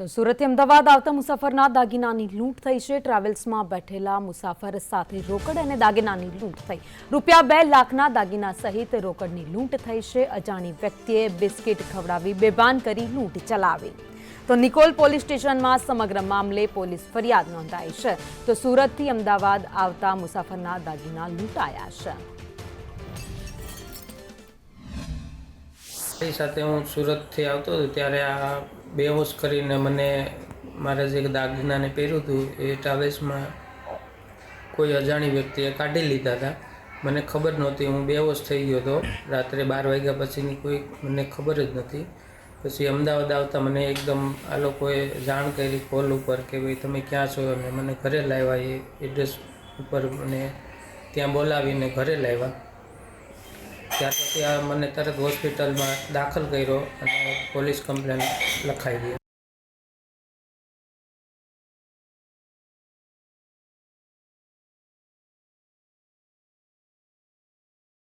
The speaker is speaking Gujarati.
તો સુરતથી અમદાવાદ આવતા મુસાફરના દાગીનાની લૂંટ થઈ છે। ટ્રાવેલ્સમાં બેઠેલા મુસાફર સાથે રોકડ અને દાગીનાની લૂંટ થઈ। રૂપિયા 2 લાખના દાગીના સહિત રોકડની લૂંટ થઈ છે। અજાણી વ્યક્તિએ બિસ્કિટ ખવડાવી બેભાન કરી લૂંટ ચલાવી। તો નિકોલ પોલીસ સ્ટેશનમાં સમગ્ર મામલે પોલીસ ફરિયાદ નોંધાઈ છે। તો સુરતથી અમદાવાદ આવતા મુસાફરના દાગીના લૂંટાયા છે। એ સાથે હું સુરતથી આવતો હતો ત્યારે આ બેહોશ કરીને મને મારા જે દાગીનાને પહેર્યું હતું એ ટ્રાવેલ્સમાં કોઈ અજાણી વ્યક્તિએ કાઢી લીધા હતા। મને ખબર નહોતી, હું બેહોશ થઈ ગયો હતો। રાત્રે 12 વાગ્યા પછીની કોઈ મને ખબર જ નથી। પછી અમદાવાદ આવતા મને એકદમ આ લોકોએ જાણ કરી કોલ ઉપર કે ભાઈ તમે ક્યાં છો, અને મને ઘરે લાવ્યા। એ એડ્રેસ ઉપર મને ત્યાં બોલાવીને ઘરે લાવ્યા। ત્યાર પછી મને તરત હોસ્પિટલમાં દાખલ કર્યો અને પોલીસ કમ્પ્લેન લખાઈ ગઈ।